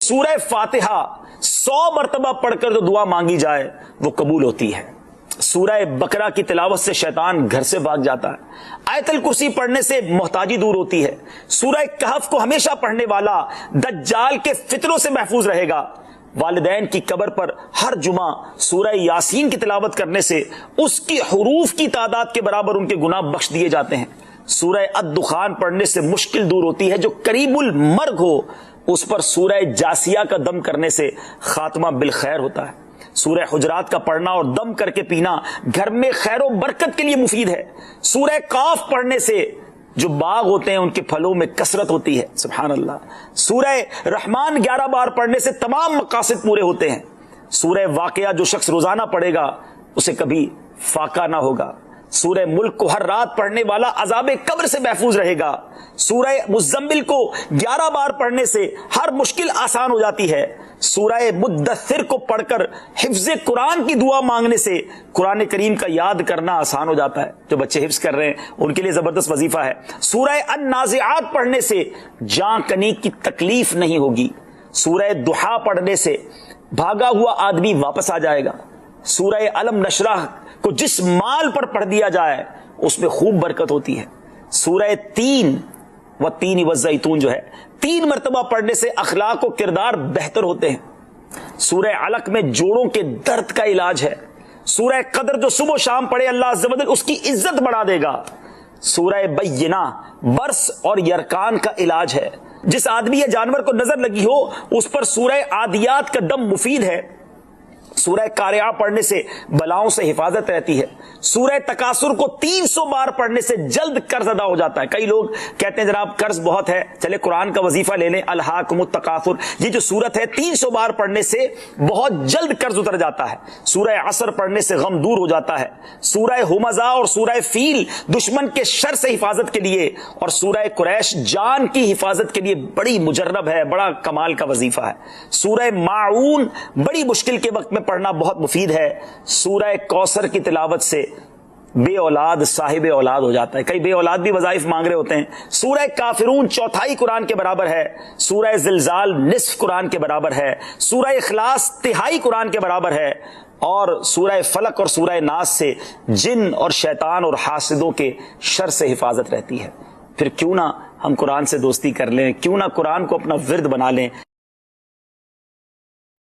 سورہ فاتحہ 100 مرتبہ پڑھ کر جو دعا مانگی جائے وہ قبول ہوتی ہے۔ سورہ بقرہ کی تلاوت سے شیطان گھر سے بھاگ جاتا ہے۔ آیت الکرسی پڑھنے سے محتاجی دور ہوتی ہے۔ سورہ کہف کو ہمیشہ پڑھنے والا دجال کے فتنوں سے محفوظ رہے گا۔ والدین کی قبر پر ہر جمعہ سورہ یاسین کی تلاوت کرنے سے اس کی حروف کی تعداد کے برابر ان کے گناہ بخش دیے جاتے ہیں۔ سورہ الدخان پڑھنے سے مشکل دور ہوتی ہے۔ جو قریب المرگ ہو اس پر سورہ جاسیہ کا دم کرنے سے خاتمہ بالخیر ہوتا ہے۔ سورہ حجرات کا پڑھنا اور دم کر کے پینا گھر میں خیر و برکت کے لیے مفید ہے۔ سورہ قاف پڑھنے سے جو باغ ہوتے ہیں ان کے پھلوں میں کثرت ہوتی ہے۔ سبحان اللہ۔ سورہ رحمان 11 بار پڑھنے سے تمام مقاصد پورے ہوتے ہیں۔ سورہ واقعہ جو شخص روزانہ پڑھے گا اسے کبھی فاقہ نہ ہوگا۔ سورہ ملک کو ہر رات پڑھنے والا عذاب قبر سے محفوظ رہے گا۔ سورہ مزمل کو 11 بار پڑھنے سے ہر مشکل آسان ہو جاتی ہے۔ سورہ مدثر کو پڑھ کر حفظ قرآن کی دعا مانگنے سے قرآن کریم کا یاد کرنا آسان ہو جاتا ہے۔ جو بچے حفظ کر رہے ہیں ان کے لیے زبردست وظیفہ ہے۔ سورہ النازعات پڑھنے سے جان کنی کی تکلیف نہیں ہوگی۔ سورہ دحا پڑھنے سے بھاگا ہوا آدمی واپس آ جائے گا۔ سورہ علم نشرح کو جس مال پر پڑھ دیا جائے اس میں خوب برکت ہوتی ہے۔ سورہ تین و تین والزیتون جو ہے 3 مرتبہ پڑھنے سے اخلاق و کردار بہتر ہوتے ہیں۔ سورہ علق میں جوڑوں کے درد کا علاج ہے۔ سورہ قدر جو صبح و شام پڑھے اللہ عز و جل اس کی عزت بڑھا دے گا۔ سورہ بینہ برس اور یرکان کا علاج ہے۔ جس آدمی یا جانور کو نظر لگی ہو اس پر سورہ عادیات کا دم مفید ہے۔ سورہ قارعہ پڑھنے سے بلاؤں سے حفاظت رہتی ہے۔ سورہ تکاثر کو 300 بار پڑھنے سے جلد قرض ادا ہو جاتا ہے۔ کئی لوگ کہتے ہیں جناب قرض بہت ہے، چلے قرآن کا وظیفہ لے لیں، الہاکم التکاثر، یہ جو سورت ہے 300 بار پڑھنے سے بہت جلد قرض اتر جاتا ہے۔ سورہ عصر پڑھنے سے غم دور ہو جاتا ہے۔ سورہ ہمزہ اور سورہ فیل دشمن کے شر سے حفاظت کے لیے، اور سورہ قریش جان کی حفاظت کے لیے بڑی مجرب ہے، بڑا کمال کا وظیفہ ہے۔ سورہ ماعون بڑی مشکل کے وقت میں پڑھنا بہت مفید ہے۔ سورہ کوثر کی تلاوت سے بے اولاد صاحب اولاد ہو جاتا ہے۔ کئی بے اولاد بھی وظائف مانگ رہے ہوتے ہیں۔ سورہ کافرون چوتھائی قرآن کے برابر ہے۔ سورہ زلزال نصف قرآن کے برابر ہے۔ سورہ اخلاص تہائی قرآن کے برابر ہے۔ اور سورہ فلق اور سورہ ناس سے جن اور شیطان اور حاسدوں کے شر سے حفاظت رہتی ہے۔ پھر کیوں نہ ہم قرآن سے دوستی کر لیں، کیوں نہ قرآن کو اپنا ورد بنا لیں۔